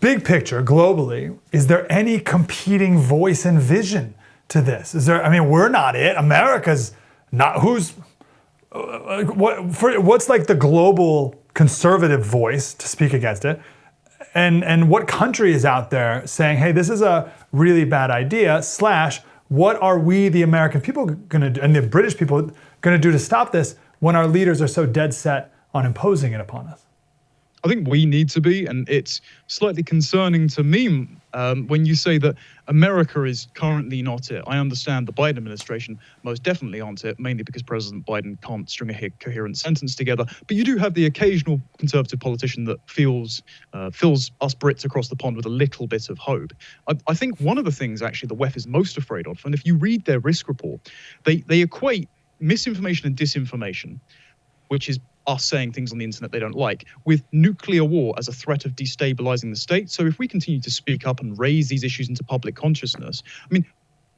big picture, globally, is there any competing voice and vision to this? We're not it. America's not. What's like the global conservative voice to speak against it? And what country is out there saying, hey, this is a really bad idea, / what are we, the American people, gonna do, and the British people, gonna do to stop this when our leaders are so dead set on imposing it upon us? I think we need to be, and it's slightly concerning to me when you say that America is currently not it. I understand the Biden administration most definitely aren't it, mainly because President Biden can't string a coherent sentence together. But you do have the occasional conservative politician that fills us Brits across the pond with a little bit of hope. I think one of the things actually the WEF is most afraid of, and if you read their risk report, they equate misinformation and disinformation, which is us saying things on the internet they don't like, with nuclear war as a threat of destabilizing the state. So if we continue to speak up and raise these issues into public consciousness,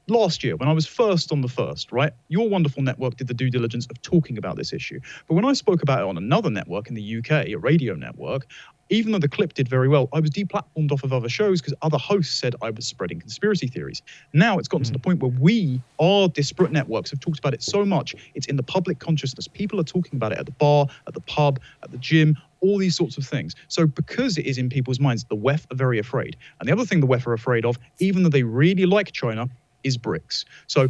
last year when I was first on the first, right, your wonderful network did the due diligence of talking about this issue. But when I spoke about it on another network in the UK, a radio network, even though the clip did very well, I was deplatformed off of other shows because other hosts said I was spreading conspiracy theories. Now it's gotten to the point where our disparate networks have talked about it so much, it's in the public consciousness. People are talking about it at the bar, at the pub, at the gym, all these sorts of things. So because it is in people's minds, the WEF are very afraid. And the other thing the WEF are afraid of, even though they really like China, is BRICS. So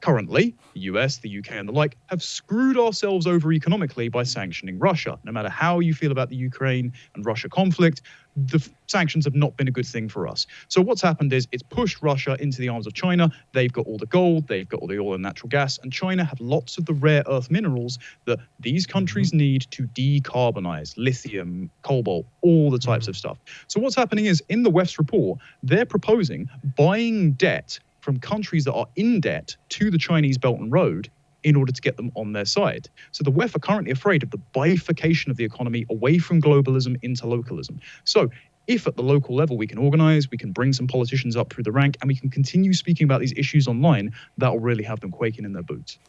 currently, the US, the UK, and the like have screwed ourselves over economically by sanctioning Russia. No matter how you feel about the Ukraine and Russia conflict, the sanctions have not been a good thing for us. So what's happened is it's pushed Russia into the arms of China. They've got all the gold, they've got all the oil and natural gas, and China have lots of the rare earth minerals that these countries need to decarbonize: lithium, cobalt, all the types of stuff. So what's happening is, in the WEF's report, they're proposing buying debt from countries that are in debt to the Chinese Belt and Road in order to get them on their side. So the WEF are currently afraid of the bifurcation of the economy away from globalism into localism. So if at the local level we can organize, we can bring some politicians up through the rank, and we can continue speaking about these issues online, that will really have them quaking in their boots.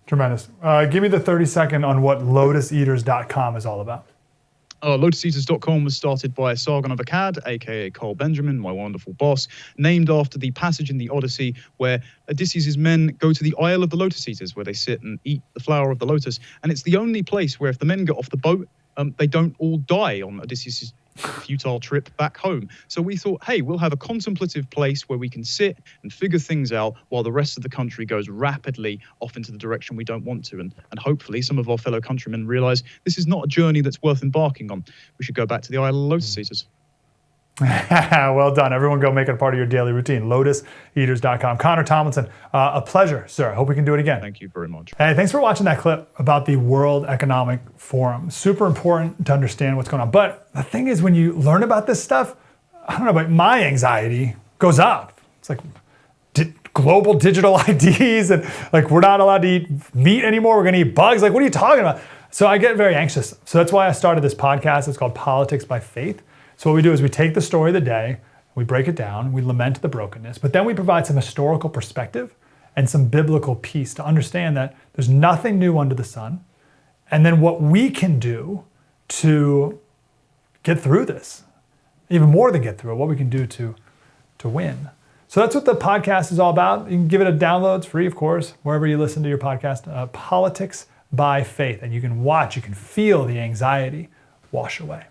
Tremendous. Give me the 30-second on what lotuseaters.com is all about. LotusEaters.com was started by Sargon of Akkad, aka Carl Benjamin, my wonderful boss, named after the passage in the Odyssey where Odysseus' men go to the Isle of the Lotus Eaters, where they sit and eat the flower of the lotus. And it's the only place where if the men get off the boat, they don't all die on Odysseus' futile trip back home. So we thought, hey, we'll have a contemplative place where we can sit and figure things out while the rest of the country goes rapidly off into the direction we don't want to. And hopefully some of our fellow countrymen realize this is not a journey that's worth embarking on. We should go back to the Isle of Lotus Eaters. Well done. Everyone go make it a part of your daily routine. LotusEaters.com. Connor Tomlinson, a pleasure, sir. I hope we can do it again. Thank you very much. Hey, thanks for watching that clip about the World Economic Forum. Super important to understand what's going on. But the thing is, when you learn about this stuff, I don't know, but my anxiety goes up. It's like global digital IDs and like we're not allowed to eat meat anymore. We're going to eat bugs. Like, what are you talking about? So I get very anxious. So that's why I started this podcast. It's called Politics by Faith. So what we do is we take the story of the day, we break it down, we lament the brokenness, but then we provide some historical perspective and some biblical peace to understand that there's nothing new under the sun, and then what we can do to get through this, even more than get through it, what we can do to win. So that's what the podcast is all about. You can give it a download. It's free, of course, wherever you listen to your podcast, Politics by Faith, and you can watch, you can feel the anxiety wash away.